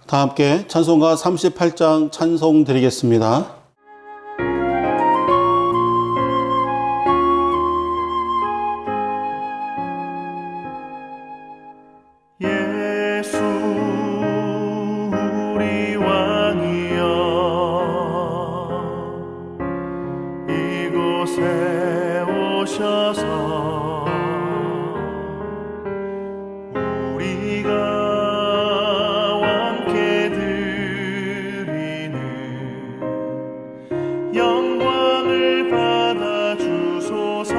다 함께 찬송가 38장 찬송 드리겠습니다. 예수 우리 왕이여 이곳에 오셔서 우리가 함께 드리는 영광을 받아 주소서.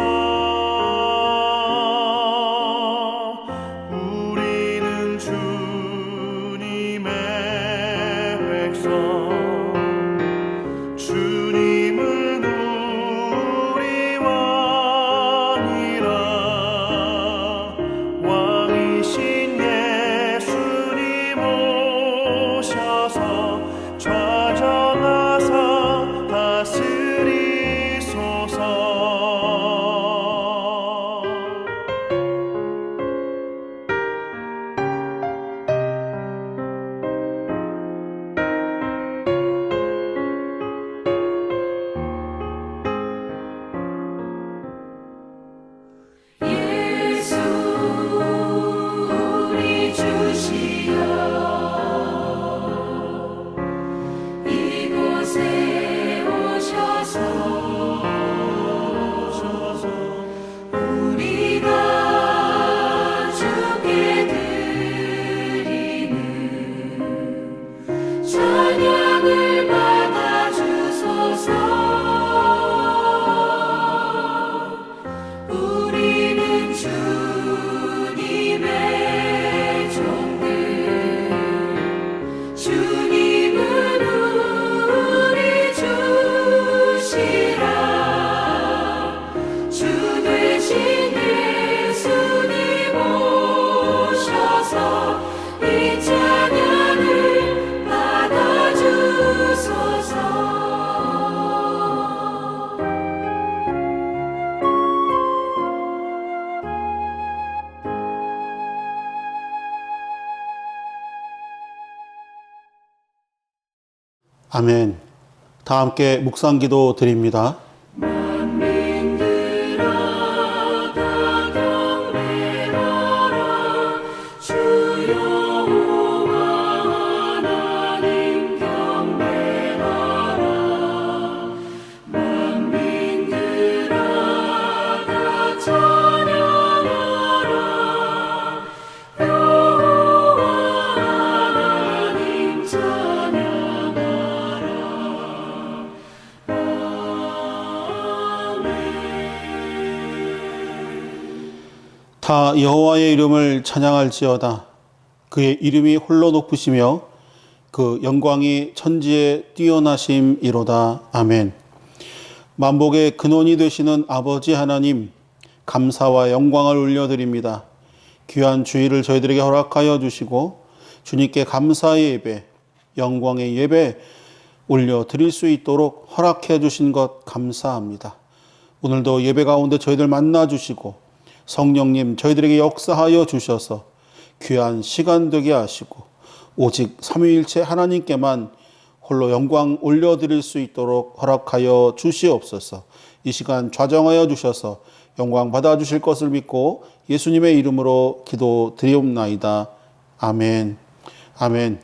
우리는 주님의 백성, 주님은 우리 왕이라. 왕이신 예수님 오셔서 좌정하사 다스리소서. 예수 우리 주시여 이곳에 오셔서 우리가 주께 드리는 찬양을 받아 주소서. 우리는 주님의 종들, 주님은 우리 주시라. 주 되신 예수님 오셔서 이 찬양을 받아 주소서. 아멘. 다 함께 묵상기도 드립니다. 만민들아 다 경배하라. 주 여호와 하나님 경배하라. 만민들아 다 찬양하라. 여호와 하나님 찬양하라. 다 여호와의 이름을 찬양할지어다. 그의 이름이 홀로 높으시며 그 영광이 천지에 뛰어나심이로다. 아멘. 만복의 근원이 되시는 아버지 하나님, 감사와 영광을 올려드립니다. 귀한 주일을 저희들에게 허락하여 주시고 주님께 감사의 예배, 영광의 예배 올려드릴 수 있도록 허락해 주신 것 감사합니다. 오늘도 예배 가운데 저희들 만나 주시고 성령님 저희들에게 역사하여 주셔서 귀한 시간 되게 하시고 오직 삼위일체 하나님께만 홀로 영광 올려드릴 수 있도록 허락하여 주시옵소서. 이 시간 좌정하여 주셔서 영광 받아주실 것을 믿고 예수님의 이름으로 기도드리옵나이다. 아멘. 아멘.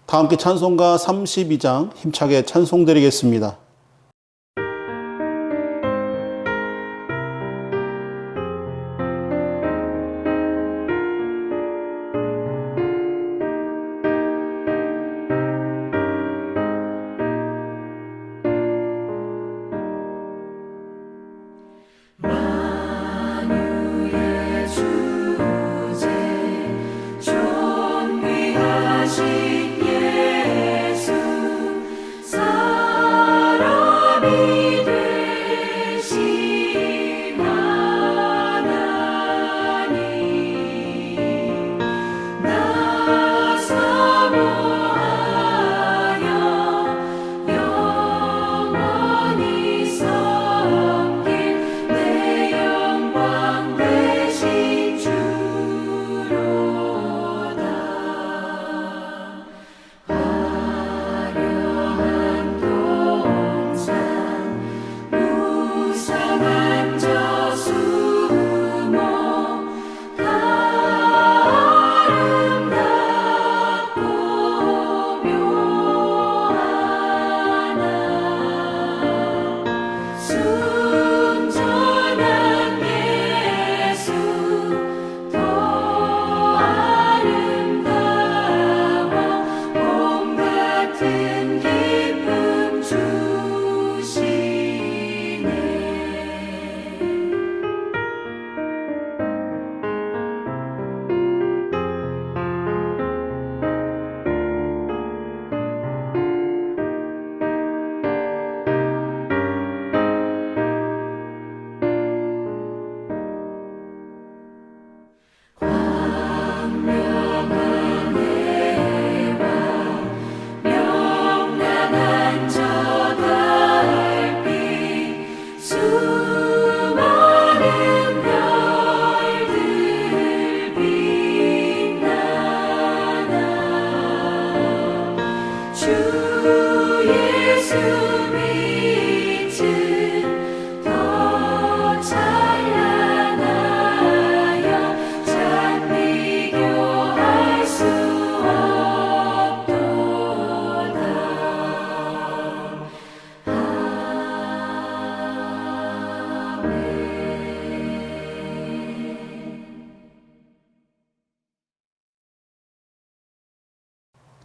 다 함께 찬송가 32장 힘차게 찬송드리겠습니다. 만유의 주제 존귀하신 예수 사랑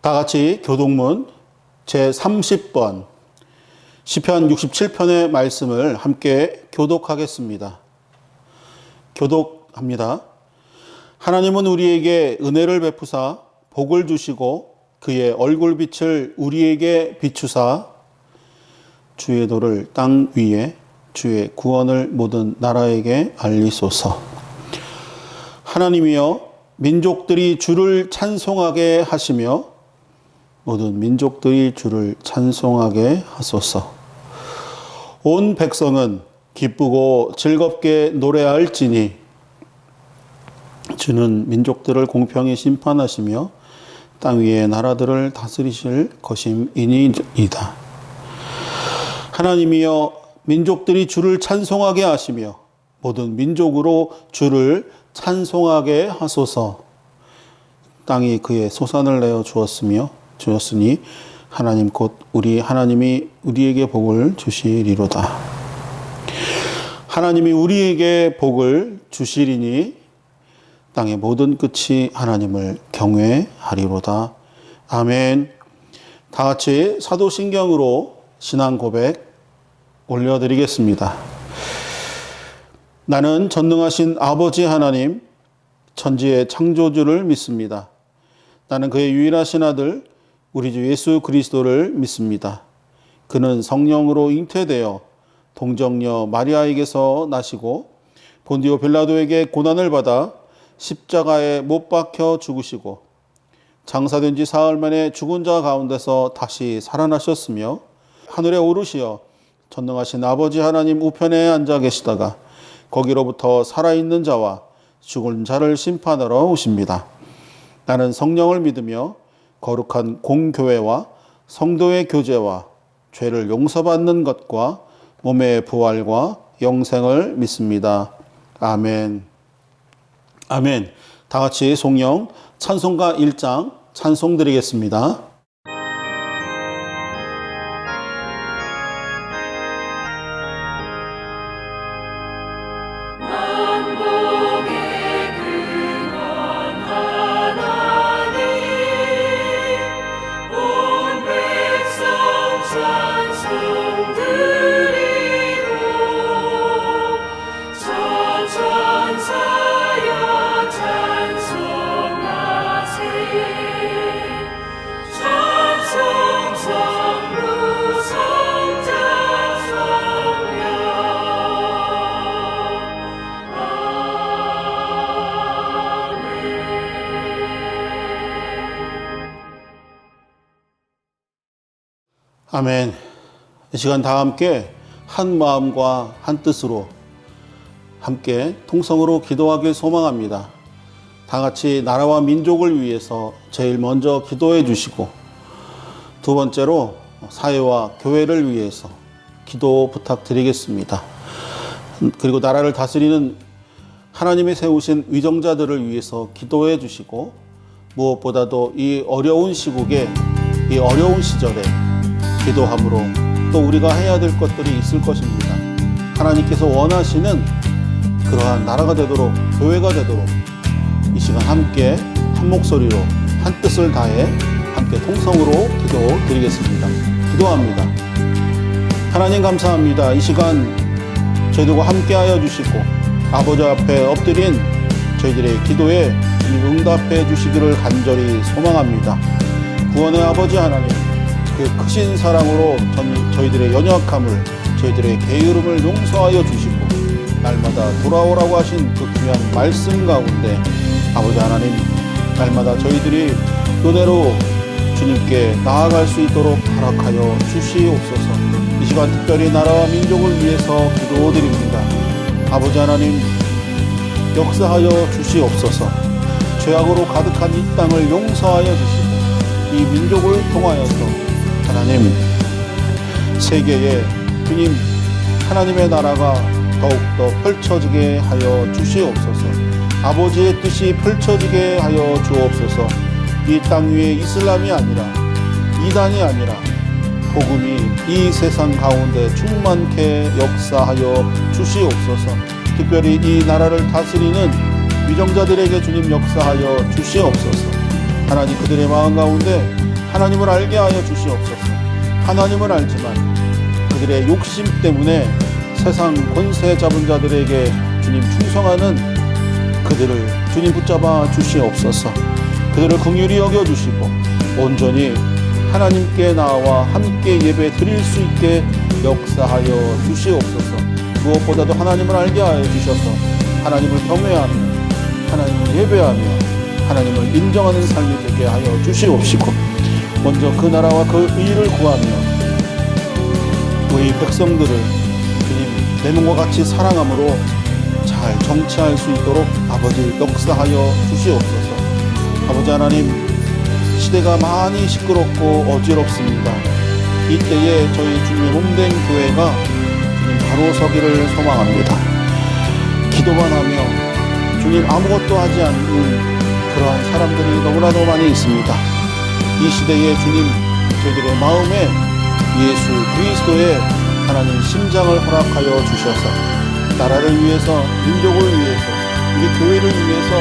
다 같이 교독문 제30번 시편 67편의 말씀을 함께 교독하겠습니다. 교독합니다. 하나님은 우리에게 은혜를 베푸사 복을 주시고 그의 얼굴빛을 우리에게 비추사 주의 도를 땅 위에 주의 구원을 모든 나라에게 알리소서. 하나님이여 민족들이 주를 찬송하게 하시며 모든 민족들이 주를 찬송하게 하소서. 온 백성은 기쁘고 즐겁게 노래할지니 주는 민족들을 공평히 심판하시며 땅 위의 나라들을 다스리실 것임이니이다. 하나님이여 민족들이 주를 찬송하게 하시며 모든 민족으로 주를 찬송하게 하소서. 땅이 그의 소산을 내어 주었으니 하나님 곧 우리 하나님이 우리에게 복을 주시리로다. 하나님이 우리에게 복을 주시리니 땅의 모든 끝이 하나님을 경외하리로다. 아멘. 다 같이 사도신경으로 신앙 고백 올려드리겠습니다. 나는 전능하신 아버지 하나님, 천지의 창조주를 믿습니다. 나는 그의 유일하신 아들, 우리 주 예수 그리스도를 믿습니다. 그는 성령으로 잉태되어 동정녀 마리아에게서 나시고 본디오 빌라도에게 고난을 받아 십자가에 못 박혀 죽으시고 장사된 지 사흘 만에 죽은 자 가운데서 다시 살아나셨으며 하늘에 오르시어 전능하신 아버지 하나님 우편에 앉아 계시다가 거기로부터 살아있는 자와 죽은 자를 심판하러 오십니다. 나는 성령을 믿으며 거룩한 공교회와 성도의 교제와 죄를 용서받는 것과 몸의 부활과 영생을 믿습니다. 아멘. 아멘. 다 같이 송영 찬송가 1장 찬송 드리겠습니다. 아멘. 이 시간 다 함께 한 마음과 한 뜻으로 함께 통성으로 기도하길 소망합니다. 다 같이 나라와 민족을 위해서 제일 먼저 기도해 주시고 두 번째로 사회와 교회를 위해서 기도 부탁드리겠습니다. 그리고 나라를 다스리는 하나님이 세우신 위정자들을 위해서 기도해 주시고 무엇보다도 이 어려운 시국에 이 어려운 시절에 기도함으로 또 우리가 해야 될 것들이 있을 것입니다. 하나님께서 원하시는 그러한 나라가 되도록 교회가 되도록 이 시간 함께 한 목소리로 한 뜻을 다해 함께 통성으로 기도드리겠습니다. 기도합니다. 하나님 감사합니다. 이 시간 저희들과 함께하여 주시고 아버지 앞에 엎드린 저희들의 기도에 응답해 주시기를 간절히 소망합니다. 구원의 아버지 하나님, 그 크신 사랑으로 저희들의 연약함을 저희들의 게으름을 용서하여 주시고 날마다 돌아오라고 하신 그 귀한 말씀 가운데 아버지 하나님 날마다 저희들이 은혜로 주님께 나아갈 수 있도록 허락하여 주시옵소서. 이 시간 특별히 나라와 민족을 위해서 기도드립니다. 아버지 하나님 역사하여 주시옵소서. 죄악으로 가득한 이 땅을 용서하여 주시고 이 민족을 통하여서 하나님 세계에 주님 하나님의 나라가 더욱더 펼쳐지게 하여 주시옵소서. 아버지의 뜻이 펼쳐지게 하여 주옵소서. 이 땅 위에 이슬람이 아니라 이단이 아니라 복음이 이 세상 가운데 충만케 역사하여 주시옵소서. 특별히 이 나라를 다스리는 위정자들에게 주님 역사하여 주시옵소서. 하나님 그들의 마음 가운데 하나님을 알게 하여 주시옵소서. 하나님을 알지만 그들의 욕심 때문에 세상 권세 잡은 자들에게 주님 충성하는 그들을 주님 붙잡아 주시옵소서. 그들을 긍휼히 여겨주시고 온전히 하나님께 나와 함께 예배 드릴 수 있게 역사하여 주시옵소서. 무엇보다도 하나님을 알게 하여 주셔서 하나님을 경외하며 하나님을 예배하며 하나님을 인정하는 삶이 되게 하여 주시옵시고, 먼저 그 나라와 그 의를 구하며 우리 백성들을 주님 내 몸과 같이 사랑함으로 잘 정치할 수 있도록 아버지 역사하여 주시옵소서. 아버지 하나님, 시대가 많이 시끄럽고 어지럽습니다. 이때에 저희 주님의 몸된 교회가 주님 바로 서기를 소망합니다. 기도만 하며 주님 아무것도 하지 않는 그러한 사람들이 너무나도 많이 있습니다. 이 시대에 주님 저희들의 마음에 예수 그리스도의 하나님 심장을 허락하여 주셔서 나라를 위해서, 민족을 위해서, 우리 교회를 위해서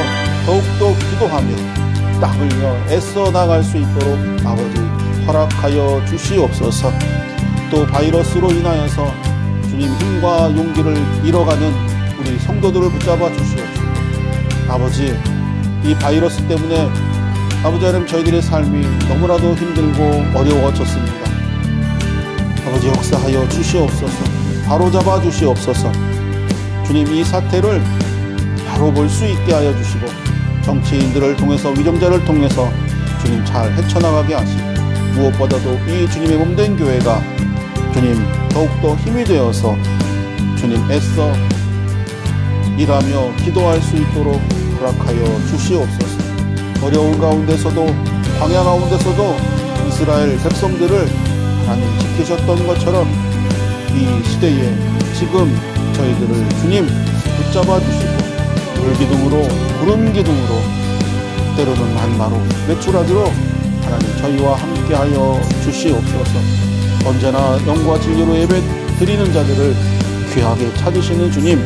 더욱더 기도하며 땀 흘려 애써 나갈 수 있도록 아버지 허락하여 주시옵소서. 또 바이러스로 인하여서 주님 힘과 용기를 잃어가는 우리 성도들을 붙잡아 주시옵소서. 아버지, 이 바이러스 때문에 아버지 하나님 저희들의 삶이 너무나도 힘들고 어려워졌습니다. 아버지 역사하여 주시옵소서. 바로잡아 주시옵소서. 주님 이 사태를 바로 볼 수 있게 하여 주시고 정치인들을 통해서, 위정자를 통해서 주님 잘 헤쳐나가게 하시고, 무엇보다도 이 주님의 몸된 교회가 주님 더욱더 힘이 되어서 주님 애써 일하며 기도할 수 있도록 허락하여 주시옵소서. 어려운 가운데서도, 광야 가운데서도 이스라엘 백성들을 하나님 지키셨던 것처럼 이 시대에 지금 저희들을 주님 붙잡아 주시고 물기둥으로, 구름 기둥으로, 때로는 만마로, 메추라기로 하나님 저희와 함께하여 주시옵소서. 언제나 영과 진리로 예배 드리는 자들을 귀하게 찾으시는 주님,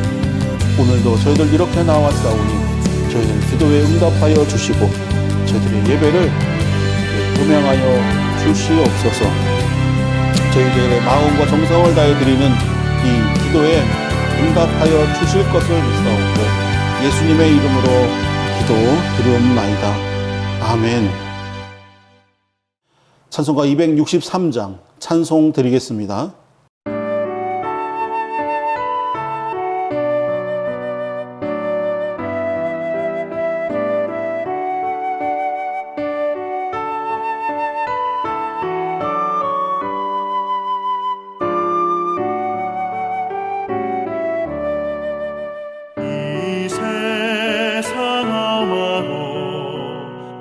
오늘도 저희들 이렇게 나왔사오니 저희들 기도에 응답하여 주시고 저희들의 예배를 도명하여 주시옵소서. 저희들의 마음과 정성을 다해 드리는 이 기도에 응답하여 주실 것을 믿사옵고 예수님의 이름으로 기도 드리옵나이다. 아멘. 찬송가 263장 찬송 드리겠습니다. 이 세상 험하고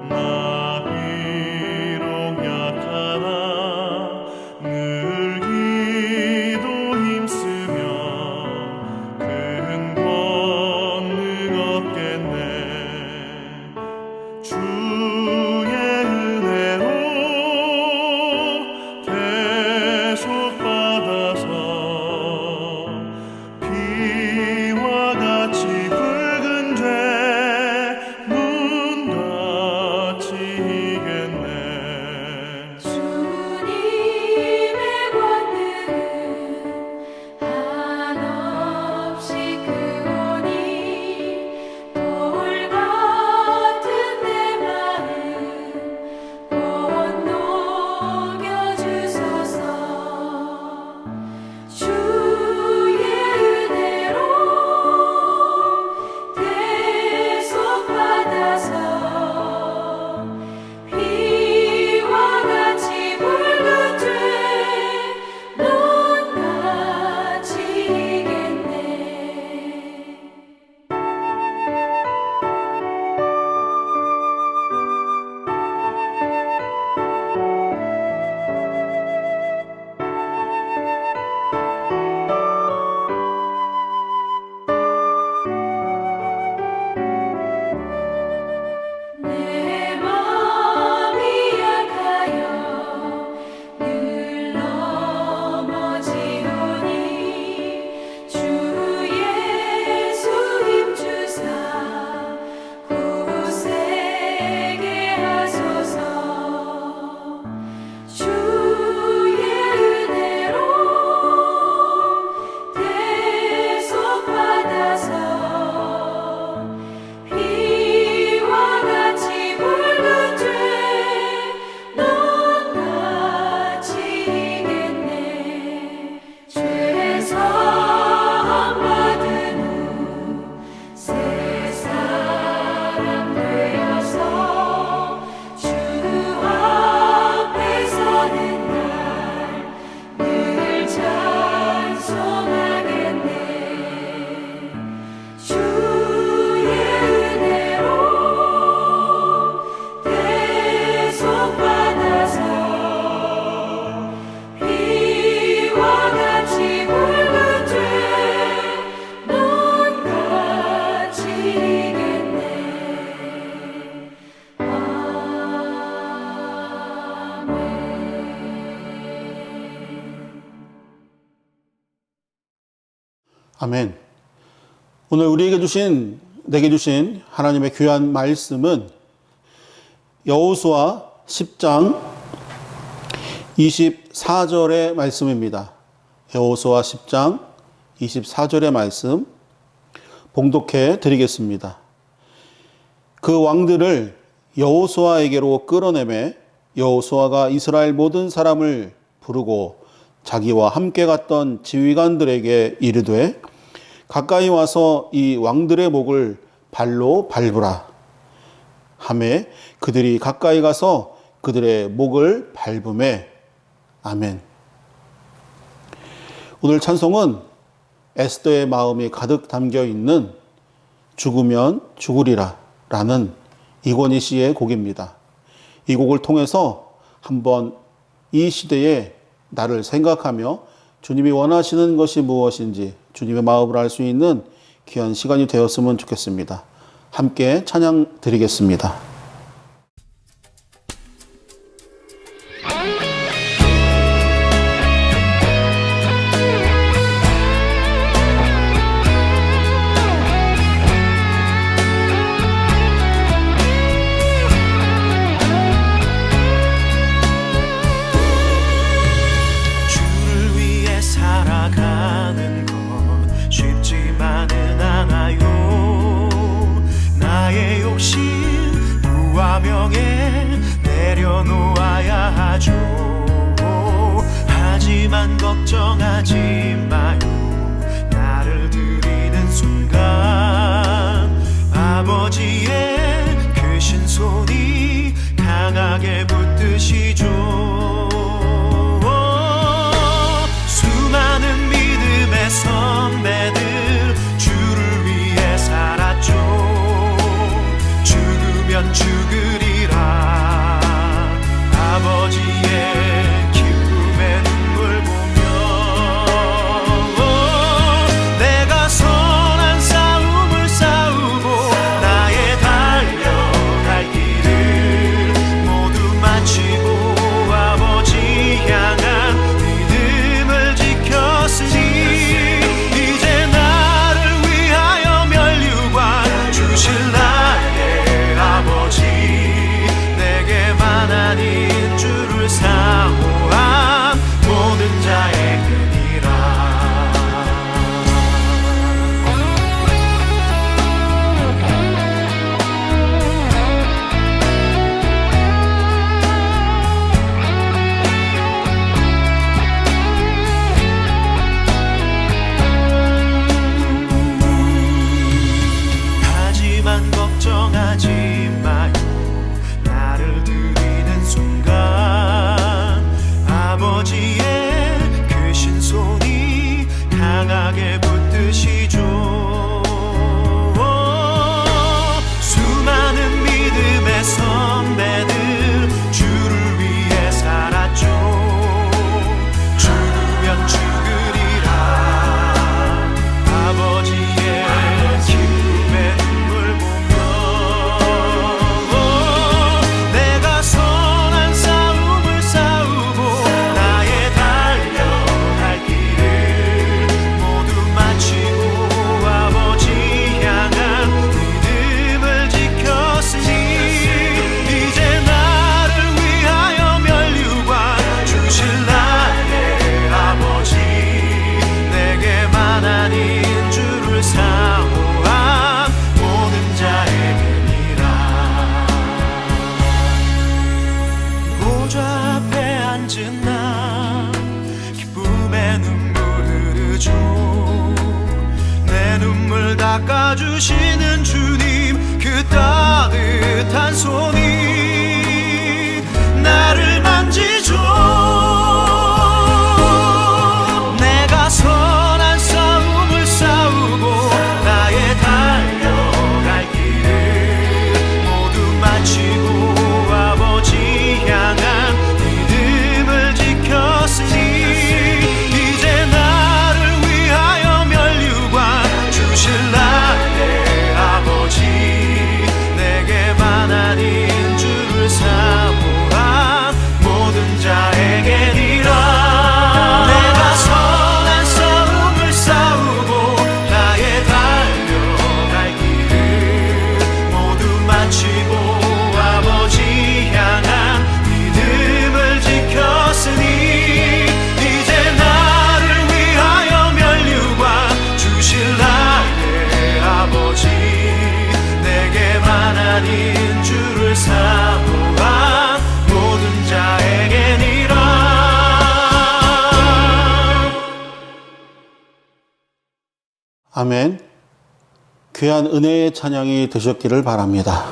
나 비록 약하나 늘 아멘. 오늘 내게 주신 하나님의 귀한 말씀은 여호수아 10장 24절의 말씀입니다. 여호수아 10장 24절의 말씀 봉독해 드리겠습니다. 그 왕들을 여호수아에게로 끌어내매 여호수아가 이스라엘 모든 사람을 부르고 자기와 함께 갔던 지휘관들에게 이르되 가까이 와서 이 왕들의 목을 발로 밟으라 하매 그들이 가까이 가서 그들의 목을 밟음에 아멘. 오늘 찬송은 에스더의 마음이 가득 담겨 있는 죽으면 죽으리라 라는 이권희 씨의 곡입니다. 이 곡을 통해서 한번 이 시대에 나를 생각하며 주님이 원하시는 것이 무엇인지 주님의 마음을 알 수 있는 귀한 시간이 되었으면 좋겠습니다. 함께 찬양 드리겠습니다. 하지만 걱정하지 마요. 나를 들이는 순간 아버지의 크신 손이 강하게 붙드시죠. 수많은 믿음의 선배들 주를 위해 살았죠. 죽으면 죽으리라 아버지의 기쁨의 눈물 보며 내가 선한 싸움을 싸우고 나의 달려갈 길을 모두 마치고 아버지 향한 믿음을 지켰으니 이제 나를 위하여 면류관 주실 나의 아버지 내게만 아닌 주를 사모한 모든 자에게니라. 하지만 걱정하지 마요. 나를 들이는 순간 아버지의 크신 손이 강하게 붙드시죠. 수많은 믿음의 선배들 주를 위해 살았죠. 죽으면 죽으리라 아버지의 기쁨의 눈물 보며 내가 선한 싸움을 싸우고 나의 달려갈 길을 모두 마치고 아버지 향한 믿음을 지켰으니 이제 나를 위하여 면류관 주실 나의 아버지 내게만 아닌 주를 사모한 모든 자에게니라. 보좌 앞에 앉은 나 기쁨의 눈물 흐르죠. 내 눈물 닦아주시는 주님 그 따뜻한 손이 나를 만지죠. 내가 선한 싸움을 싸우고 나의 달려갈 길을 모두 마치고 아버지 향한 믿음을 지켰으니 이제 나를 위하여 면류관 주실 나의 아버지 내게만 아닌 주를 사모한 모든 아멘. 귀한 은혜의 찬양이 되셨기를 바랍니다.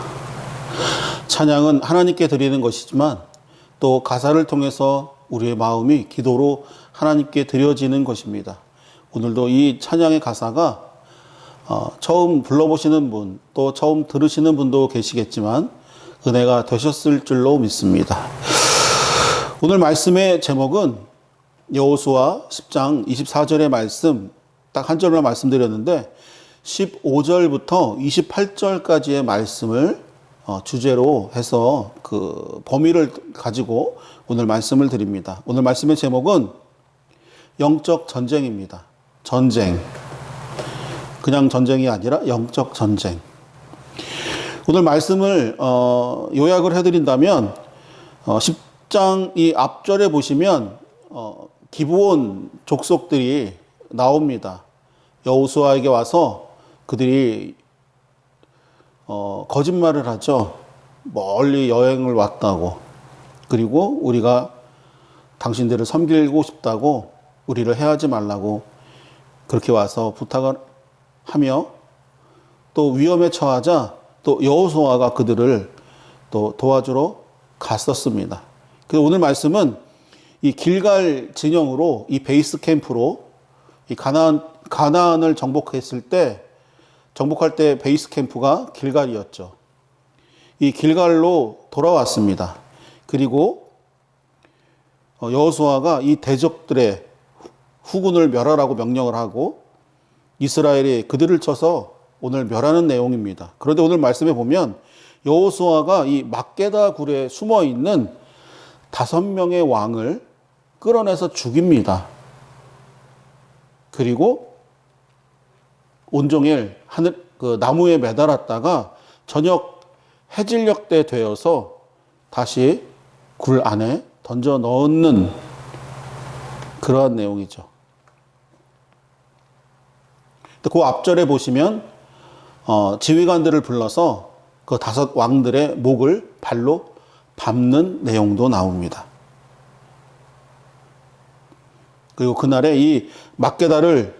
찬양은 하나님께 드리는 것이지만 또 가사를 통해서 우리의 마음이 기도로 하나님께 드려지는 것입니다. 오늘도 이 찬양의 가사가 처음 불러보시는 분, 또 처음 들으시는 분도 계시겠지만 은혜가 되셨을 줄로 믿습니다. 오늘 말씀의 제목은 여호수아 10장 24절의 말씀, 딱 한 절만 말씀드렸는데 15절부터 28절까지의 말씀을 주제로 해서 그 범위를 가지고 오늘 말씀을 드립니다. 오늘 말씀의 제목은 영적 전쟁입니다. 전쟁. 그냥 전쟁이 아니라 영적 전쟁. 오늘 말씀을 요약을 해드린다면 10장 이 앞절에 보시면 기브온 족속들이 나옵니다. 여호수아에게 와서 그들이 거짓말을 하죠. 멀리 여행을 왔다고. 그리고 우리가 당신들을 섬기고 싶다고, 우리를 해하지 말라고 그렇게 와서 부탁을 하며 또 위험에 처하자 또 여호수아가 그들을 또 도와주러 갔었습니다. 그래서 오늘 말씀은 이 길갈 진영으로, 이 베이스 캠프로 이 가나안을 정복할 때 베이스 캠프가 길갈이었죠. 이 길갈로 돌아왔습니다. 그리고 여호수아가 이 대적들의 후군을 멸하라고 명령을 하고 이스라엘이 그들을 쳐서 오늘 멸하는 내용입니다. 그런데 오늘 말씀에 보면 여호수아가 이 막게다 굴에 숨어 있는 5명의 왕을 끌어내서 죽입니다. 그리고 온종일 그 나무에 매달았다가 저녁 해질녘 때 되어서 다시 굴 안에 던져 넣는 그러한 내용이죠. 그 앞절에 보시면 지휘관들을 불러서 그 5 왕들의 목을 발로 밟는 내용도 나옵니다. 그리고 그날에 이 막게다를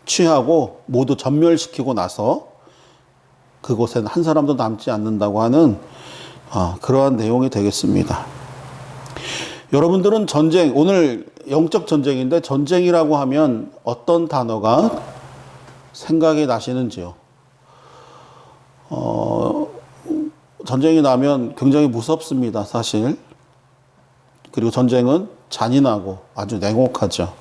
취하고 모두 전멸시키고 나서 그곳엔 한 사람도 남지 않는다고 하는 그러한 내용이 되겠습니다. 여러분들은 전쟁, 오늘 영적 전쟁인데 전쟁이라고 하면 어떤 단어가 생각이 나시는지요? 전쟁이 나면 굉장히 무섭습니다, 사실. 그리고 전쟁은 잔인하고 아주 냉혹하죠.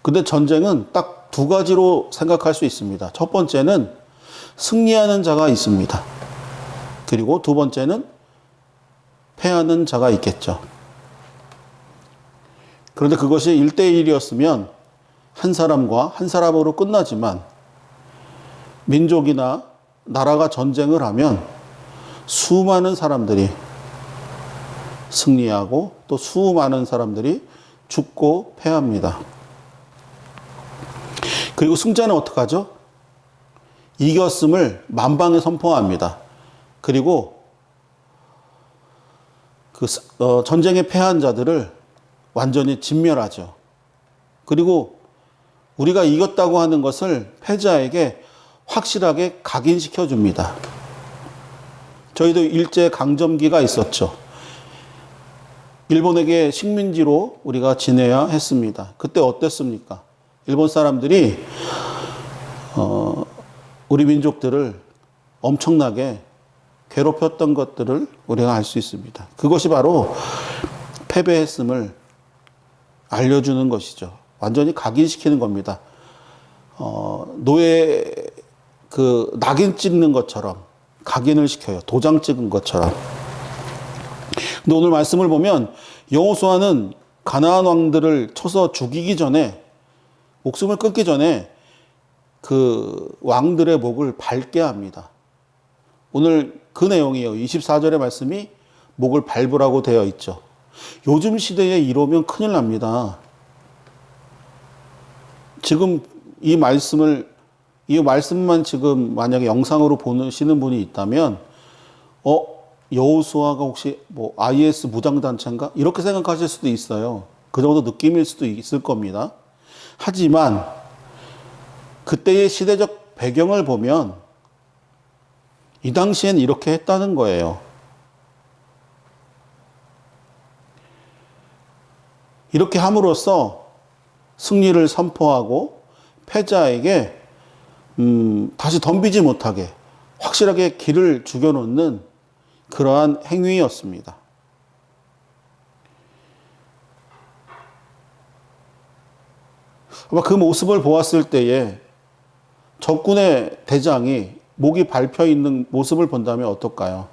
근데 전쟁은 딱 2 가지로 생각할 수 있습니다. 첫 번째는 승리하는 자가 있습니다. 그리고 2 번째는 패하는 자가 있겠죠. 그런데 그것이 1대1이었으면 한 사람과 한 사람으로 끝나지만 민족이나 나라가 전쟁을 하면 수많은 사람들이 승리하고 또 수많은 사람들이 죽고 패합니다. 그리고 승자는 어떻게 하죠? 이겼음을 만방에 선포합니다. 그리고 그 전쟁에 패한 자들을 완전히 진멸하죠. 그리고 우리가 이겼다고 하는 것을 패자에게 확실하게 각인시켜 줍니다. 저희도 일제 강점기가 있었죠. 일본에게 식민지로 우리가 지내야 했습니다. 그때 어땠습니까? 일본 사람들이 우리 민족들을 엄청나게 괴롭혔던 것들을 우리가 알 수 있습니다. 그것이 바로 패배했음을 알려주는 것이죠. 완전히 각인시키는 겁니다. 노예 그 낙인 찍는 것처럼 각인을 시켜요. 도장 찍은 것처럼. 근데 오늘 말씀을 보면 여호수아는 가나안 왕들을 쳐서 죽이기 전에, 목숨을 끊기 전에 그 왕들의 목을 밟게 합니다. 오늘 그 내용이에요. 24절의 말씀이 목을 밟으라고 되어 있죠. 요즘 시대에 이러면 큰일 납니다. 지금 이 말씀만 지금 만약에 영상으로 보시는 분이 있다면, 여호수아가 혹시 뭐 IS 무장단체인가? 이렇게 생각하실 수도 있어요. 그 정도 느낌일 수도 있을 겁니다. 하지만 그때의 시대적 배경을 보면 이 당시엔 이렇게 했다는 거예요. 이렇게 함으로써 승리를 선포하고 패자에게 다시 덤비지 못하게 확실하게 길을 죽여놓는 그러한 행위였습니다. 아마 그 모습을 보았을 때에 적군의 대장이 목이 밟혀 있는 모습을 본다면 어떨까요?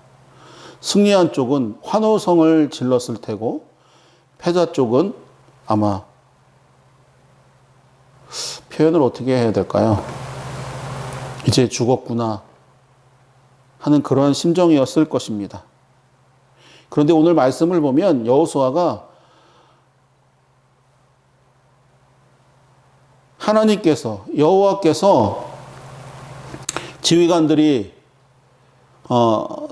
승리한 쪽은 환호성을 질렀을 테고 패자 쪽은 아마 표현을 어떻게 해야 될까요? 이제 죽었구나 하는 그러한 심정이었을 것입니다. 그런데 오늘 말씀을 보면 여호수아가 하나님께서 여호와께서 지휘관들이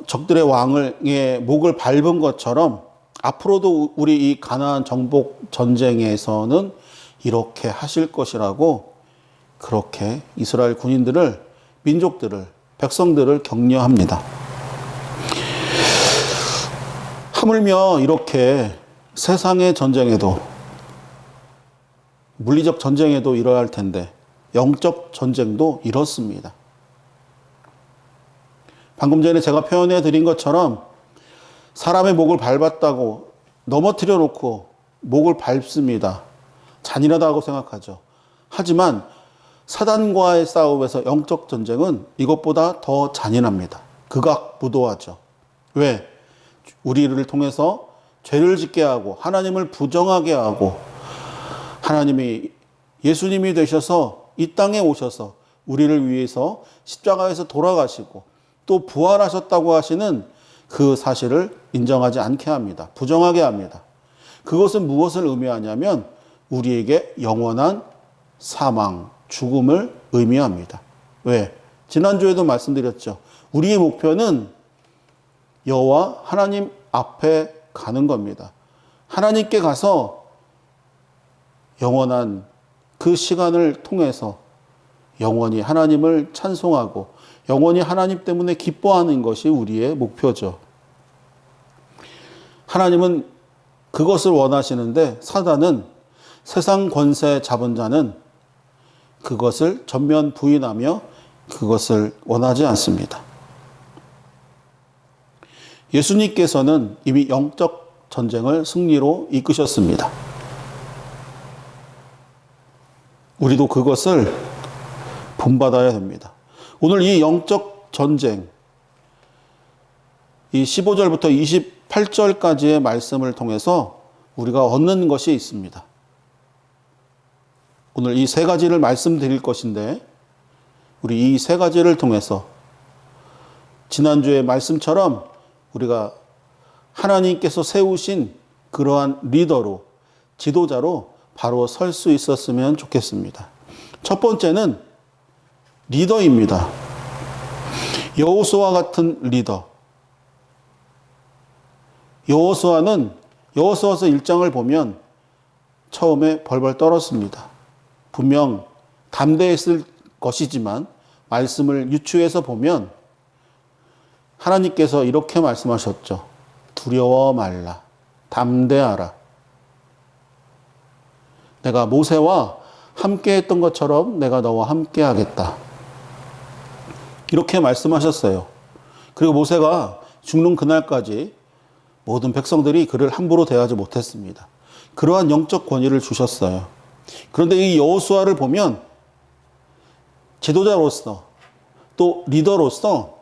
적들의 왕의 목을 밟은 것처럼 앞으로도 우리 이 가나안 정복 전쟁에서는 이렇게 하실 것이라고 그렇게 이스라엘 군인들을 민족들을 백성들을 격려합니다. 하물며 이렇게 세상의 전쟁에도 물리적 전쟁에도 이러야 할 텐데 영적 전쟁도 이렇습니다. 방금 전에 제가 표현해 드린 것처럼 사람의 목을 밟았다고 넘어뜨려 놓고 목을 밟습니다. 잔인하다고 생각하죠. 하지만 사단과의 싸움에서 영적 전쟁은 이것보다 더 잔인합니다. 극악무도하죠. 왜? 우리를 통해서 죄를 짓게 하고 하나님을 부정하게 하고 하나님이 예수님이 되셔서 이 땅에 오셔서 우리를 위해서 십자가에서 돌아가시고 또 부활하셨다고 하시는 그 사실을 인정하지 않게 합니다. 부정하게 합니다. 그것은 무엇을 의미하냐면 우리에게 영원한 사망, 죽음을 의미합니다. 왜? 지난주에도 말씀드렸죠. 우리의 목표는 여호와 하나님 앞에 가는 겁니다. 하나님께 가서 영원한 그 시간을 통해서 영원히 하나님을 찬송하고 영원히 하나님 때문에 기뻐하는 것이 우리의 목표죠. 하나님은 그것을 원하시는데 사단은 세상 권세 잡은 자는 그것을 전면 부인하며 그것을 원하지 않습니다. 예수님께서는 이미 영적 전쟁을 승리로 이끄셨습니다. 우리도 그것을 본받아야 됩니다. 오늘 이 영적 전쟁, 이 15절부터 28절까지의 말씀을 통해서 우리가 얻는 것이 있습니다. 오늘 이 세 가지를 말씀드릴 것인데 우리 이 세 가지를 통해서 지난주의 말씀처럼 우리가 하나님께서 세우신 그러한 리더로 지도자로 바로 설 수 있었으면 좋겠습니다. 첫 번째는 리더입니다. 여호수아 같은 리더. 여호수아는 여호수아서 1장을 보면 처음에 벌벌 떨었습니다. 분명 담대했을 것이지만 말씀을 유추해서 보면 하나님께서 이렇게 말씀하셨죠. 두려워 말라. 담대하라. 내가 모세와 함께 했던 것처럼 내가 너와 함께 하겠다. 이렇게 말씀하셨어요. 그리고 모세가 죽는 그날까지 모든 백성들이 그를 함부로 대하지 못했습니다. 그러한 영적 권위를 주셨어요. 그런데 이 여호수아를 보면 지도자로서 또 리더로서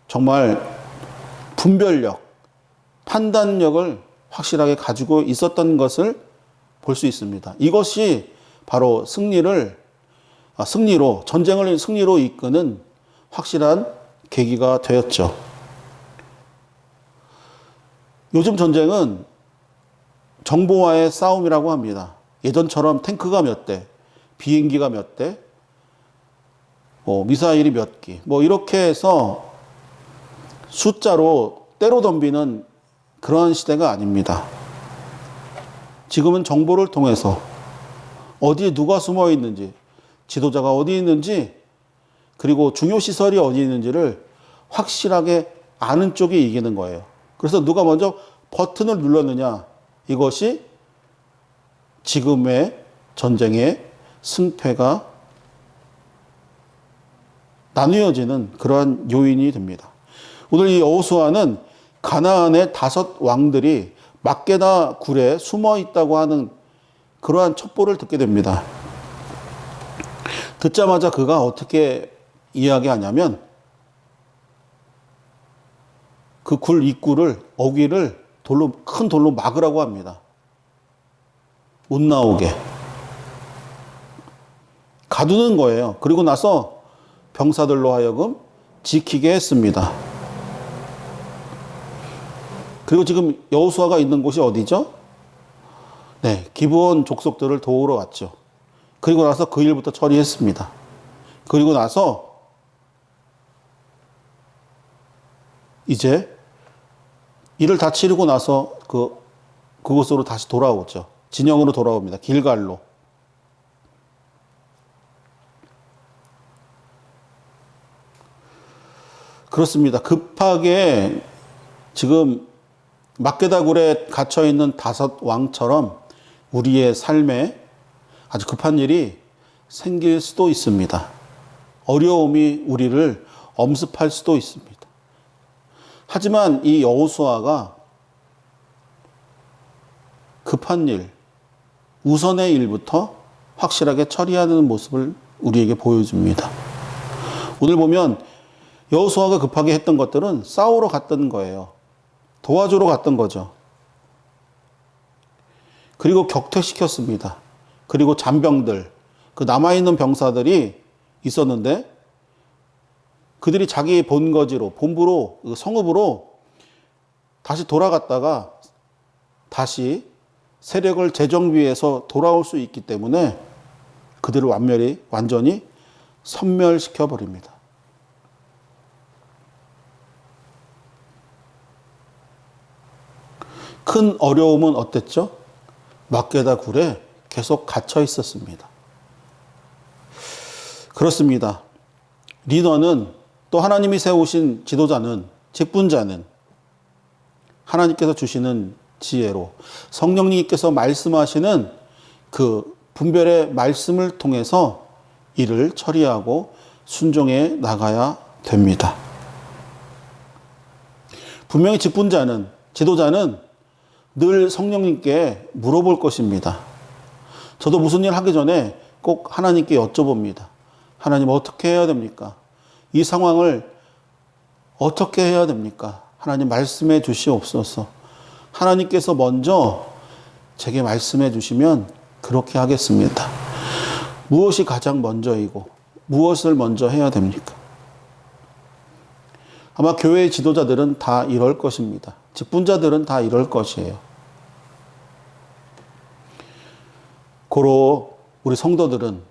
정말 분별력, 판단력을 확실하게 가지고 있었던 것을 볼 수 있습니다. 이것이 바로 전쟁을 승리로 이끄는 확실한 계기가 되었죠. 요즘 전쟁은 정보와의 싸움이라고 합니다. 예전처럼 탱크가 몇 대, 비행기가 몇 대, 미사일이 몇 기, 이렇게 해서 숫자로 때로 덤비는 그런 시대가 아닙니다. 지금은 정보를 통해서 어디에 누가 숨어 있는지 지도자가 어디 있는지, 그리고 중요 시설이 어디 있는지를 확실하게 아는 쪽이 이기는 거예요. 그래서 누가 먼저 버튼을 눌렀느냐, 이것이 지금의 전쟁의 승패가 나뉘어지는 그러한 요인이 됩니다. 오늘 이 여호수아는 가나안의 5 왕들이 막게다 굴에 숨어 있다고 하는 그러한 첩보를 듣게 됩니다. 듣자마자 그가 어떻게 이야기하냐면 그 굴 입구를, 어귀를 큰 돌로 막으라고 합니다. 못 나오게 가두는 거예요. 그리고 나서 병사들로 하여금 지키게 했습니다. 그리고 지금 여호수아가 있는 곳이 어디죠? 네, 기브온 족속들을 도우러 왔죠. 그리고 나서 그 일부터 처리했습니다. 그리고 나서 이제 일을 다 치르고 나서 그곳으로 다시 돌아오죠. 진영으로 돌아옵니다. 길갈로. 그렇습니다. 급하게 지금 막게다굴에 갇혀 있는 5 왕처럼 우리의 삶에 아주 급한 일이 생길 수도 있습니다. 어려움이 우리를 엄습할 수도 있습니다. 하지만 이 여호수아가 급한 일, 우선의 일부터 확실하게 처리하는 모습을 우리에게 보여줍니다. 오늘 보면 여호수아가 급하게 했던 것들은 싸우러 갔던 거예요. 도와주러 갔던 거죠. 그리고 격퇴시켰습니다. 그리고 잔병들, 그 남아있는 병사들이 있었는데 그들이 자기 본거지로, 본부로, 성읍으로 다시 돌아갔다가 다시 세력을 재정비해서 돌아올 수 있기 때문에 그들을 완전히 섬멸시켜 버립니다. 큰 어려움은 어땠죠? 막게다 굴에 계속 갇혀 있었습니다. 그렇습니다. 리더는, 또 하나님이 세우신 지도자는, 직분자는 하나님께서 주시는 지혜로 성령님께서 말씀하시는 그 분별의 말씀을 통해서 일을 처리하고 순종해 나가야 됩니다. 분명히 직분자는, 지도자는 늘 성령님께 물어볼 것입니다. 저도 무슨 일 하기 전에 꼭 하나님께 여쭤봅니다. 하나님, 어떻게 해야 됩니까? 이 상황을 어떻게 해야 됩니까? 하나님, 말씀해 주시옵소서. 하나님께서 먼저 제게 말씀해 주시면 그렇게 하겠습니다. 무엇이 가장 먼저이고 무엇을 먼저 해야 됩니까? 아마 교회의 지도자들은 다 이럴 것입니다. 직분자들은 다 이럴 것이에요. 고로 우리 성도들은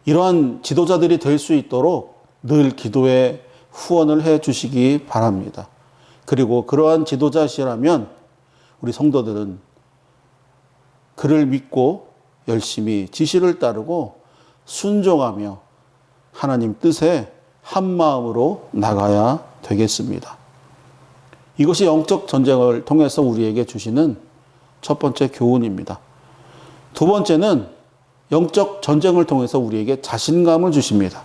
이러한 지도자들이 될 수 있도록 늘 기도에 후원을 해 주시기 바랍니다. 그리고 그러한 지도자시라면 우리 성도들은 그를 믿고 열심히 지시를 따르고 순종하며 하나님 뜻에 한 마음으로 나가야 되겠습니다. 이것이 영적 전쟁을 통해서 우리에게 주시는 첫 번째 교훈입니다. 두 번째는 영적 전쟁을 통해서 우리에게 자신감을 주십니다.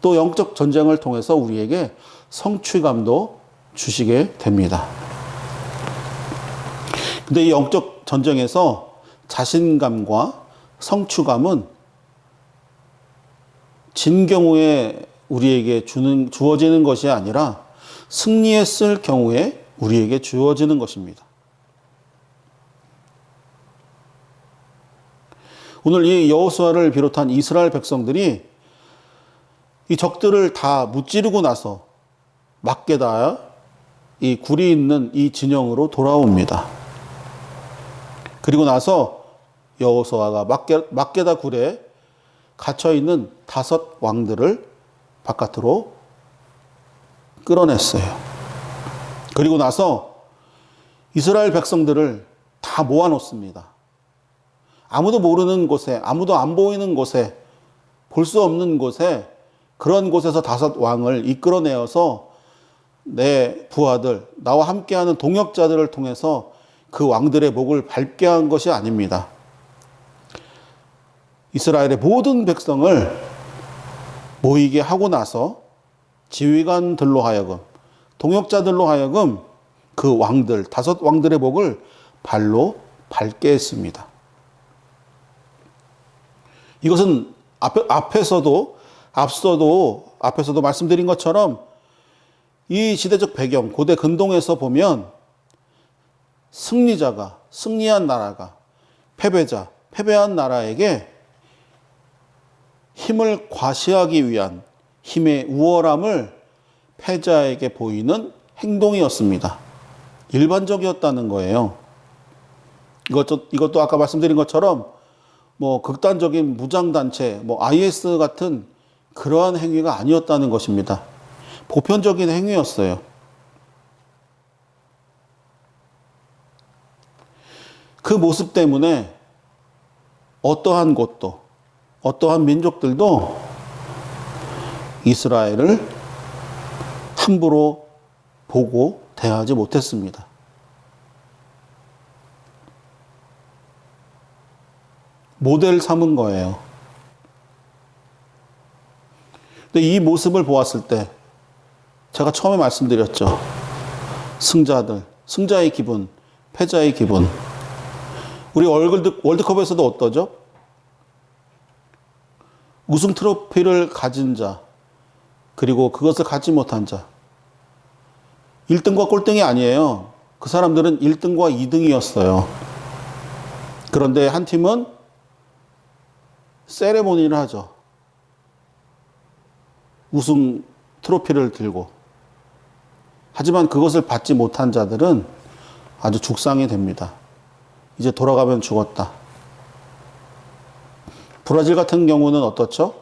또 영적 전쟁을 통해서 우리에게 성취감도 주시게 됩니다. 근데 이 영적 전쟁에서 자신감과 성취감은 진 경우에 우리에게 주어지는 것이 아니라 승리했을 경우에 우리에게 주어지는 것입니다. 오늘 이 여호수아를 비롯한 이스라엘 백성들이 이 적들을 다 무찌르고 나서 막게다 이 굴이 있는 이 진영으로 돌아옵니다. 그리고 나서 여호수아가 막게다 굴에 갇혀 있는 5 왕들을 바깥으로 끌어냈어요. 그리고 나서 이스라엘 백성들을 다 모아놓습니다. 아무도 모르는 곳에, 아무도 안 보이는 곳에 볼 수 없는 곳에 그런 곳에서 5 왕을 이끌어내어서 내 부하들, 나와 함께하는 동역자들을 통해서 그 왕들의 목을 밟게 한 것이 아닙니다. 이스라엘의 모든 백성을 모이게 하고 나서 지휘관들로 하여금, 동역자들로 하여금 그 왕들, 5 왕들의 목을 발로 밟게 했습니다. 이것은 앞에서도 말씀드린 것처럼 이 시대적 배경, 고대 근동에서 보면 승리자가, 승리한 나라가 패배한 나라에게 힘을 과시하기 위한 힘의 우월함을 패자에게 보이는 행동이었습니다. 일반적이었다는 거예요. 이것도 아까 말씀드린 것처럼 극단적인 무장단체, IS 같은 그러한 행위가 아니었다는 것입니다. 보편적인 행위였어요. 그 모습 때문에 어떠한 곳도, 어떠한 민족들도 이스라엘을 함부로 보고 대하지 못했습니다. 모델 삼은 거예요. 근데 이 모습을 보았을 때 제가 처음에 말씀드렸죠. 승자의 기분, 패자의 기분. 우리 월드컵에서도 어떠죠? 우승 트로피를 가진 자, 그리고 그것을 갖지 못한 자. 1등과 꼴등이 아니에요. 그 사람들은 1등과 2등이었어요. 그런데 한 팀은 세레모니를 하죠. 우승 트로피를 들고. 하지만 그것을 받지 못한 자들은 아주 죽상이 됩니다. 이제 돌아가면 죽었다. 브라질 같은 경우는 어떻죠?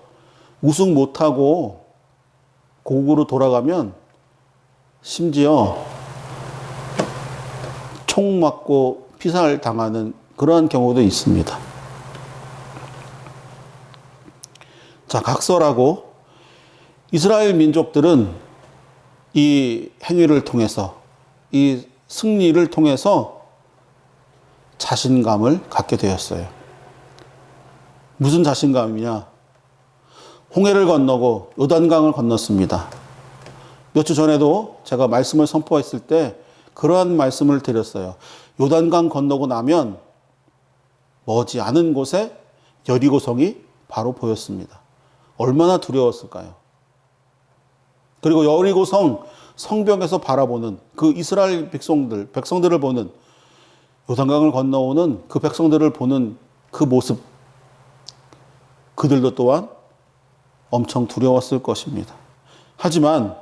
우승 못하고 고국으로 돌아가면 심지어 총 맞고 피살 당하는 그러한 경우도 있습니다. 자, 각설하고 이스라엘 민족들은 이 행위를 통해서, 이 승리를 통해서 자신감을 갖게 되었어요. 무슨 자신감이냐? 홍해를 건너고 요단강을 건넜습니다. 몇 주 전에도 제가 말씀을 선포했을 때 그러한 말씀을 드렸어요. 요단강 건너고 나면 머지 않은 곳에 여리고성이 바로 보였습니다. 얼마나 두려웠을까요? 그리고 여리고성 성벽에서 바라보는 그 이스라엘 백성들을 보는, 요단강을 건너오는 그 백성들을 보는 그 모습, 그들도 또한 엄청 두려웠을 것입니다. 하지만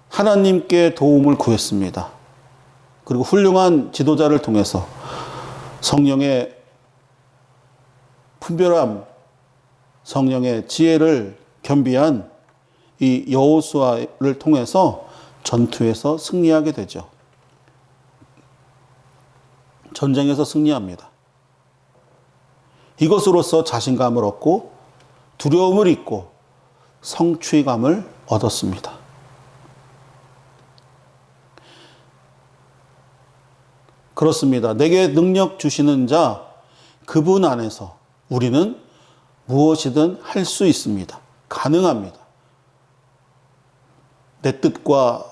하나님께 도움을 구했습니다. 그리고 훌륭한 지도자를 통해서 성령의 분별함, 성령의 지혜를 겸비한 이 여호수아를 통해서 전투에서 승리하게 되죠. 전쟁에서 승리합니다. 이것으로써 자신감을 얻고 두려움을 잊고 성취감을 얻었습니다. 그렇습니다. 내게 능력 주시는 자, 그분 안에서 우리는 무엇이든 할 수 있습니다. 가능합니다. 내 뜻과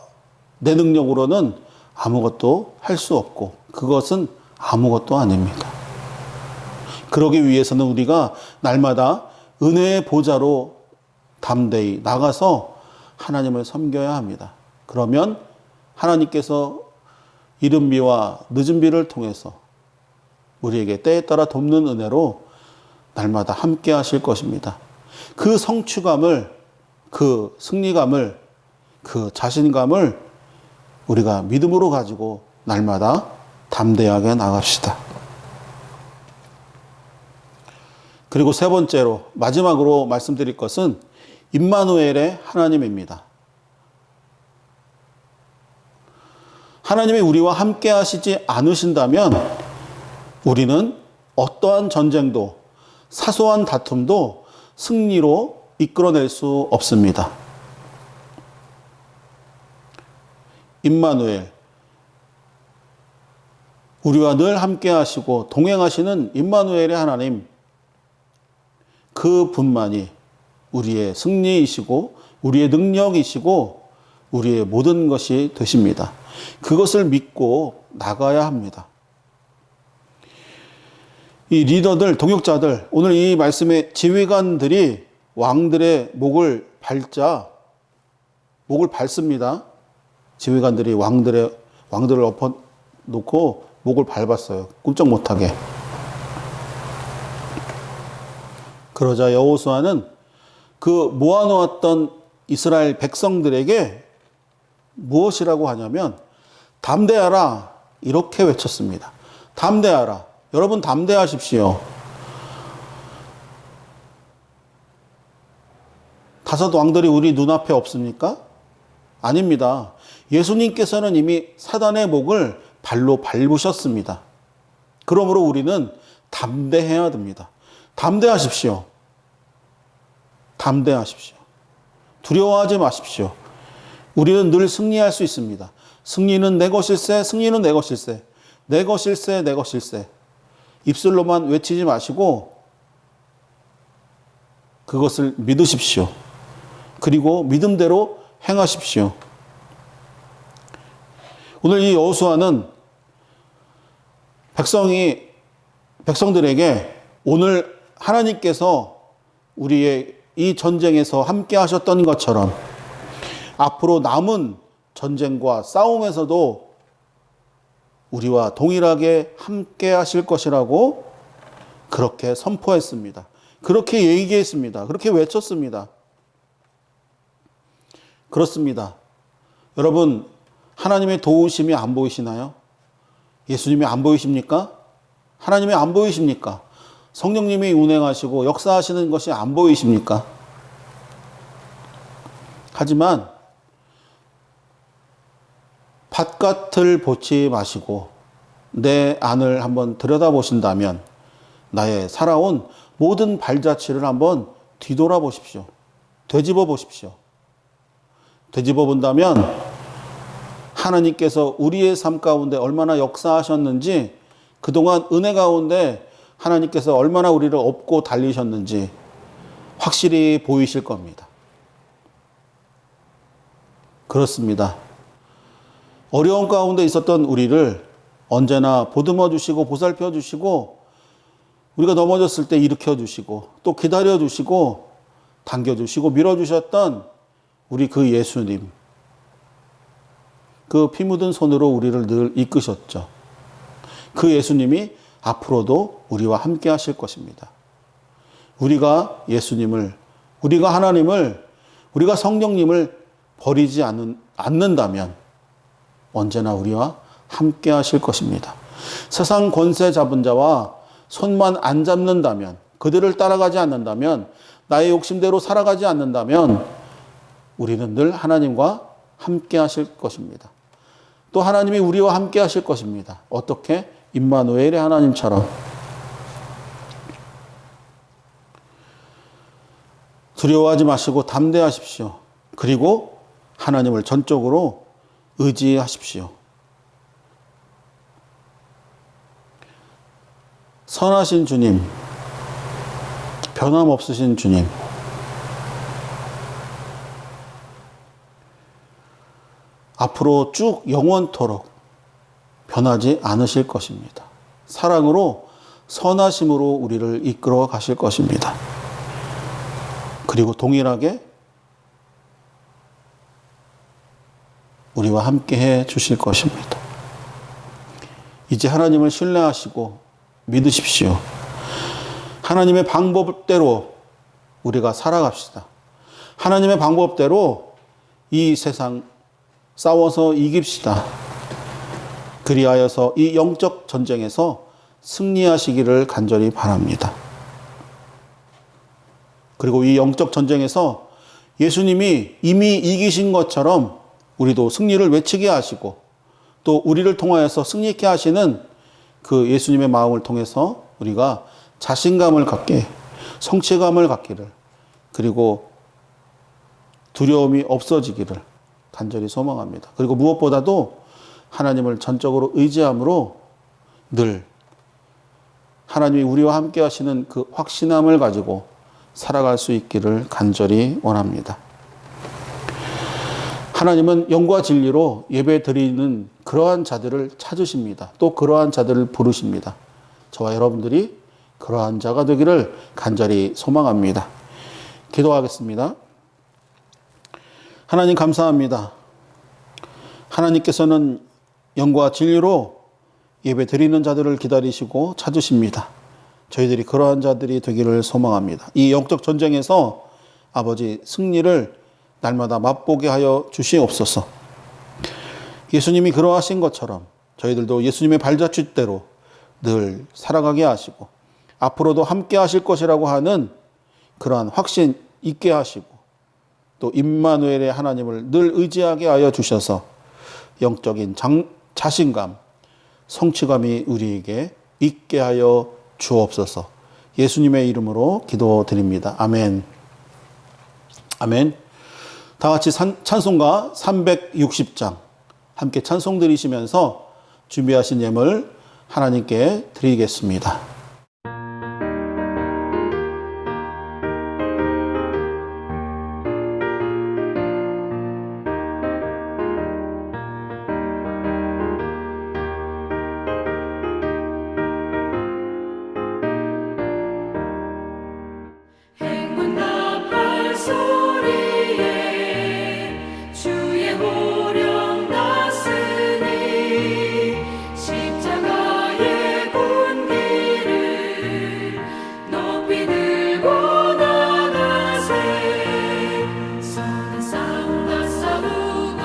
내 능력으로는 아무것도 할 수 없고 그것은 아무것도 아닙니다. 그러기 위해서는 우리가 날마다 은혜의 보좌로 담대히 나가서 하나님을 섬겨야 합니다. 그러면 하나님께서 이른 비와 늦은 비를 통해서 우리에게 때에 따라 돕는 은혜로 날마다 함께 하실 것입니다. 그 성취감을, 그 승리감을, 그 자신감을 우리가 믿음으로 가지고 날마다 담대하게 나갑시다. 그리고 세 번째로, 마지막으로 말씀드릴 것은 임마누엘의 하나님입니다. 하나님이 우리와 함께 하시지 않으신다면 우리는 어떠한 전쟁도 사소한 다툼도 승리로 이끌어낼 수 없습니다. 임마누엘, 우리와 늘 함께 하시고 동행하시는 임마누엘의 하나님, 그 분만이 우리의 승리이시고 우리의 능력이시고 우리의 모든 것이 되십니다. 그것을 믿고 나가야 합니다. 이 리더들, 동역자들, 오늘 이 말씀의 지휘관들이 왕들의 목을 밟습니다. 지휘관들이 왕들을 엎어놓고 목을 밟았어요. 꿈쩍 못하게. 그러자 여호수아는 그 모아놓았던 이스라엘 백성들에게 무엇이라고 하냐면 담대하라 이렇게 외쳤습니다. 담대하라. 여러분 담대하십시오. 다섯 왕들이 우리 눈앞에 없습니까? 아닙니다. 예수님께서는 이미 사단의 목을 발로 밟으셨습니다. 그러므로 우리는 담대해야 됩니다. 담대하십시오. 담대하십시오. 두려워하지 마십시오. 우리는 늘 승리할 수 있습니다. 승리는 내 것일세, 승리는 내 것일세, 내 것일세, 내 것일세. 입술로만 외치지 마시고 그것을 믿으십시오. 그리고 믿음대로 행하십시오. 오늘 이 여호수아는 백성들에게 오늘 하나님께서 우리의 이 전쟁에서 함께 하셨던 것처럼 앞으로 남은 전쟁과 싸움에서도 우리와 동일하게 함께 하실 것이라고 그렇게 선포했습니다. 그렇게 얘기했습니다. 그렇게 외쳤습니다. 그렇습니다. 여러분, 하나님의 도우심이 안 보이시나요? 예수님이 안 보이십니까? 하나님이 안 보이십니까? 성령님이 운행하시고 역사하시는 것이 안 보이십니까? 하지만 바깥을 보지 마시고 내 안을 한번 들여다보신다면 나의 살아온 모든 발자취를 한번 뒤돌아 보십시오. 되짚어 보십시오. 되짚어 본다면 하나님께서 우리의 삶 가운데 얼마나 역사하셨는지, 그동안 은혜 가운데 하나님께서 얼마나 우리를 업고 달리셨는지 확실히 보이실 겁니다. 그렇습니다. 어려움 가운데 있었던 우리를 언제나 보듬어 주시고 보살펴 주시고 우리가 넘어졌을 때 일으켜 주시고 또 기다려 주시고 당겨 주시고 밀어 주셨던 우리 그 예수님, 그 피 묻은 손으로 우리를 늘 이끄셨죠. 그 예수님이 앞으로도 우리와 함께 하실 것입니다. 우리가 예수님을, 우리가 하나님을, 우리가 성령님을 버리지 않는다면 언제나 우리와 함께 하실 것입니다. 세상 권세 잡은 자와 손만 안 잡는다면, 그들을 따라가지 않는다면, 나의 욕심대로 살아가지 않는다면 우리는 늘 하나님과 함께 하실 것입니다. 또 하나님이 우리와 함께 하실 것입니다. 어떻게? 임마누엘의 하나님처럼. 두려워하지 마시고 담대하십시오. 그리고 하나님을 전적으로 의지하십시오. 선하신 주님, 변함없으신 주님, 앞으로 쭉 영원토록 변하지 않으실 것입니다. 사랑으로, 선하심으로 우리를 이끌어 가실 것입니다. 그리고 동일하게 우리와 함께 해 주실 것입니다. 이제 하나님을 신뢰하시고 믿으십시오. 하나님의 방법대로 우리가 살아갑시다. 하나님의 방법대로 이 세상 싸워서 이깁시다. 그리하여서 이 영적 전쟁에서 승리하시기를 간절히 바랍니다. 그리고 이 영적 전쟁에서 예수님이 이미 이기신 것처럼 우리도 승리를 외치게 하시고 또 우리를 통하여서 승리케 하시는 그 예수님의 마음을 통해서 우리가 자신감을 갖게 성취감을 갖기를, 그리고 두려움이 없어지기를 간절히 소망합니다. 그리고 무엇보다도 하나님을 전적으로 의지함으로 늘 하나님이 우리와 함께 하시는 그 확신함을 가지고 살아갈 수 있기를 간절히 원합니다. 하나님은 영과 진리로 예배 드리는 그러한 자들을 찾으십니다. 또 그러한 자들을 부르십니다. 저와 여러분들이 그러한 자가 되기를 간절히 소망합니다. 기도하겠습니다. 하나님 감사합니다. 하나님께서는 영과 진리로 예배 드리는 자들을 기다리시고 찾으십니다. 저희들이 그러한 자들이 되기를 소망합니다. 이 영적 전쟁에서 아버지 승리를 날마다 맛보게 하여 주시옵소서. 예수님이 그러하신 것처럼 저희들도 예수님의 발자취대로 늘 살아가게 하시고 앞으로도 함께 하실 것이라고 하는 그러한 확신 있게 하시고 또 임마누엘의 하나님을 늘 의지하게 하여 주셔서 영적인 자신감, 성취감이 우리에게 있게 하여 주옵소서. 예수님의 이름으로 기도드립니다. 아멘. 아멘. 다 같이 찬송가 360장 함께 찬송 드리시면서 준비하신 예물 하나님께 드리겠습니다. 행군답할 소리에 주의 호령 났으니 십자가의 군기를 높이 들고 나가세. 선한 싸움 다 싸우고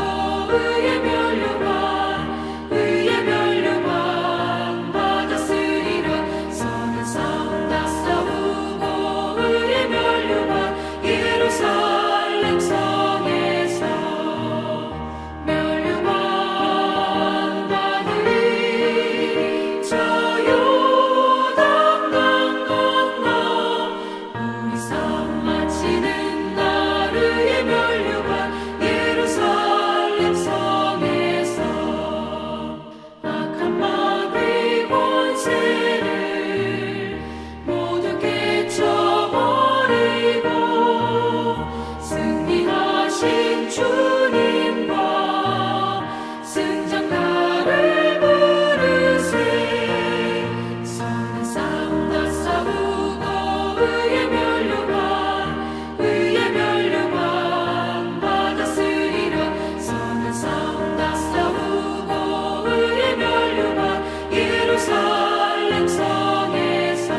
의의 면류관 받았으리라. 선한 싸움 다 싸우고 의의 면류관 예루살렘 성에서 면류관 받으리. 저 요단강 건너 우리 싸움 마치는 날 의의 면류관 예루살렘 성에서 악한 마귀 권세를 모두 깨쳐버리고 승리하신 주님과 승장가를 부르세. 선한 싸움 다 싸우고 의의 면류관 받았으리라. 선한 싸움 다 싸우고 의의 면류관 예루살렘 성에서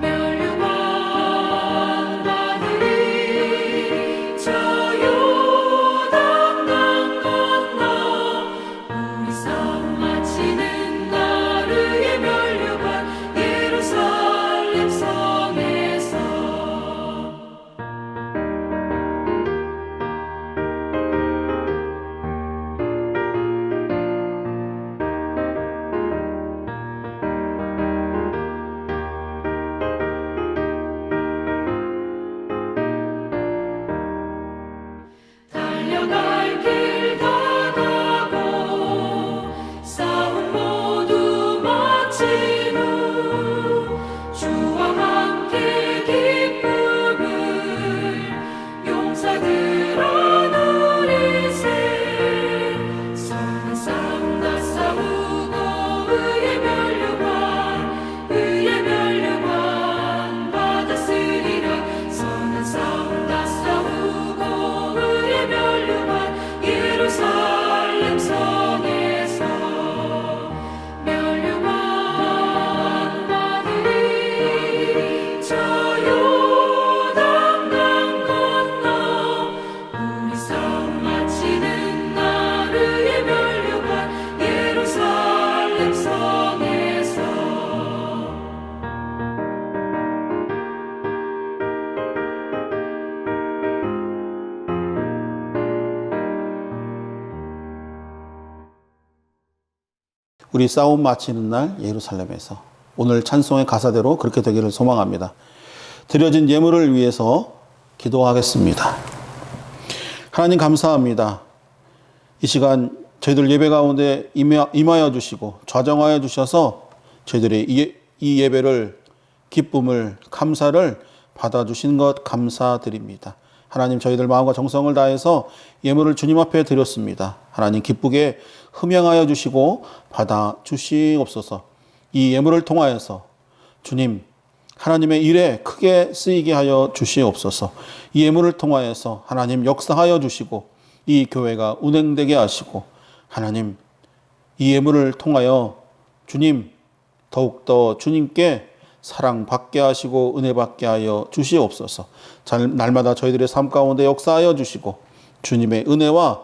면류관 받으리. 저 요단강 건너 우리 싸움 마치는 날 의의 면류관 예루살렘 성에서 달려갈 길 다 가고 싸움 모두 마친 후 주와 함께 기쁨을 용사들아 누리세. 선한 싸움 다 싸우고 의의 면류관 받았으리라. 선한 싸움 다 싸우고 의의 면류관 예루살렘 성에서 면류관 받으리. 저 요단강 건너 우리 싸움 마치는 날 의의 면류관 예루살렘 성에서 우리 싸움 마치는 날 예루살렘에서 오늘 찬송의 가사대로 그렇게 되기를 소망합니다. 드려진 예물을 위해서 기도하겠습니다. 하나님 감사합니다. 이 시간 저희들 예배 가운데 임하여 주시고 좌정하여 주셔서 저희들이 이 예배를 기쁨을 감사를 받아주신 것 감사드립니다. 하나님 저희들 마음과 정성을 다해서 예물을 주님 앞에 드렸습니다. 하나님 기쁘게 흠양하여 주시고 받아 주시옵소서. 이 예물을 통하여서 주님 하나님의 일에 크게 쓰이게 하여 주시옵소서. 이 예물을 통하여서 하나님 역사하여 주시고 이 교회가 운행되게 하시고 하나님 이 예물을 통하여 주님 더욱더 주님께 사랑받게 하시고 은혜받게 하여 주시옵소서. 날마다 저희들의 삶 가운데 역사하여 주시고 주님의 은혜와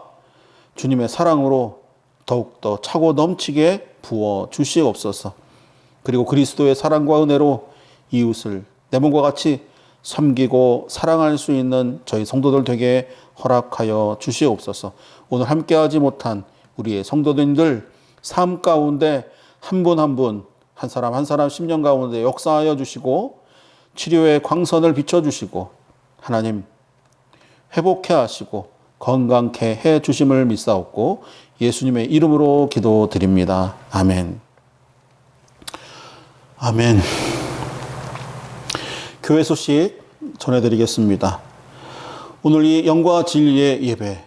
주님의 사랑으로 더욱더 차고 넘치게 부어 주시옵소서. 그리고 그리스도의 사랑과 은혜로 이웃을 내 몸과 같이 섬기고 사랑할 수 있는 저희 성도들 되게 허락하여 주시옵소서. 오늘 함께하지 못한 우리의 성도님들 삶 가운데 한 분 한 분, 한 사람 한 사람 심령 가운데 역사하여 주시고 치료의 광선을 비춰주시고 하나님 회복해 하시고 건강케 해 주심을 믿사옵고 예수님의 이름으로 기도드립니다. 아멘. 아멘. 교회 소식 전해드리겠습니다. 오늘 이 영과 진리의 예배,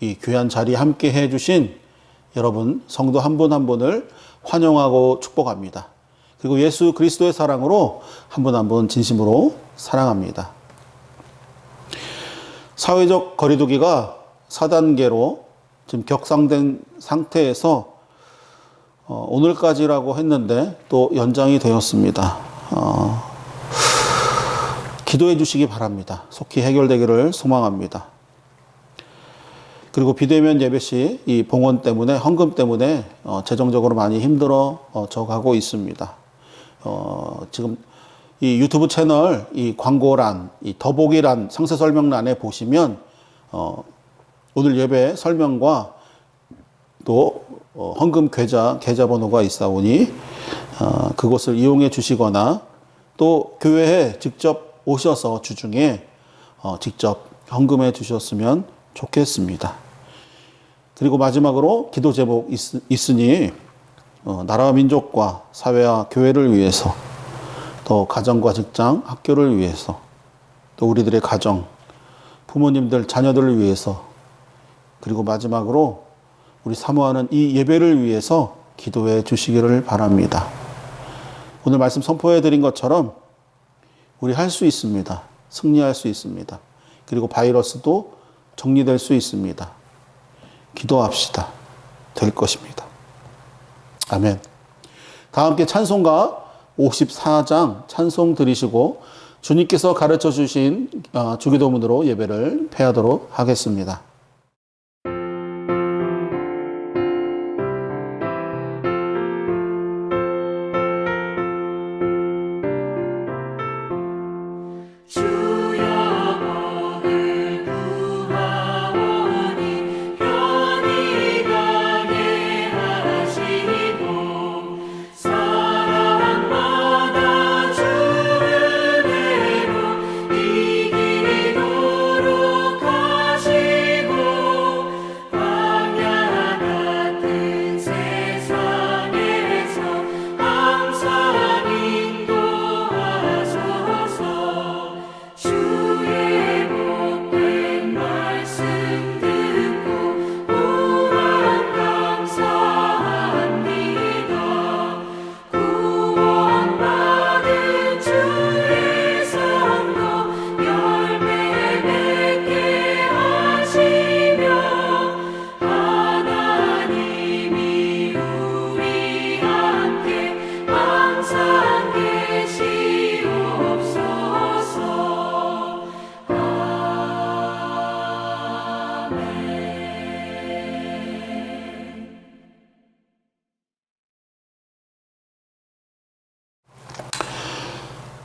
이 귀한 자리 함께 해주신 여러분 성도 한 분 한 분을 환영하고 축복합니다. 그리고 예수 그리스도의 사랑으로 한 분 한 분 진심으로 사랑합니다. 사회적 거리두기가 4단계로 지금 격상된 상태에서 오늘까지라고 했는데 또 연장이 되었습니다. 기도해 주시기 바랍니다. 속히 해결되기를 소망합니다. 그리고 비대면 예배 시 이 봉헌 때문에 헌금 때문에 재정적으로 많이 힘들어져 가고 있습니다. 지금 이 유튜브 채널 이 광고란, 이 더보기란 상세 설명란에 보시면 오늘 예배 설명과 또 헌금 계좌번호가 있사오니 그것을 이용해 주시거나 또 교회에 직접 오셔서 주중에 직접 헌금해 주셨으면 좋겠습니다. 그리고 마지막으로 기도 제목 있으니 나라와 민족과 사회와 교회를 위해서 또 가정과 직장, 학교를 위해서 또 우리들의 가정, 부모님들, 자녀들을 위해서 그리고 마지막으로 우리 사모하는 이 예배를 위해서 기도해 주시기를 바랍니다. 오늘 말씀 선포해 드린 것처럼 우리 할 수 있습니다. 승리할 수 있습니다. 그리고 바이러스도 정리될 수 있습니다. 기도합시다. 될 것입니다. 아멘. 다 함께 찬송가 54장 찬송 들으시고 주님께서 가르쳐 주신 주기도문으로 예배를 폐하도록 하겠습니다.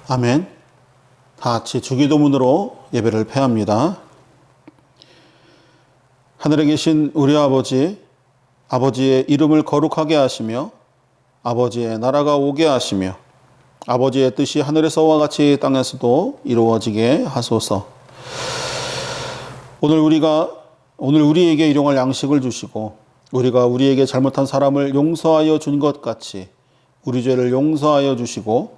아멘. 다 같이 주기도문으로 예배를 폐합니다. 하늘에 계신 우리 아버지, 아버지의 이름을 거룩하게 하시며 아버지의 나라가 오게 하시며 아버지의 뜻이 하늘에서와 같이 땅에서도 이루어지게 하소서. 오늘 우리에게 일용할 양식을 주시고 우리가 우리에게 잘못한 사람을 용서하여 준 것 같이 우리 죄를 용서하여 주시고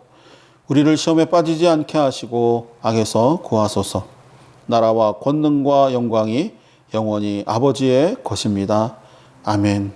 우리를 시험에 빠지지 않게 하시고 악에서 구하소서. 나라와 권능과 영광이 영원히 아버지의 것입니다. 아멘.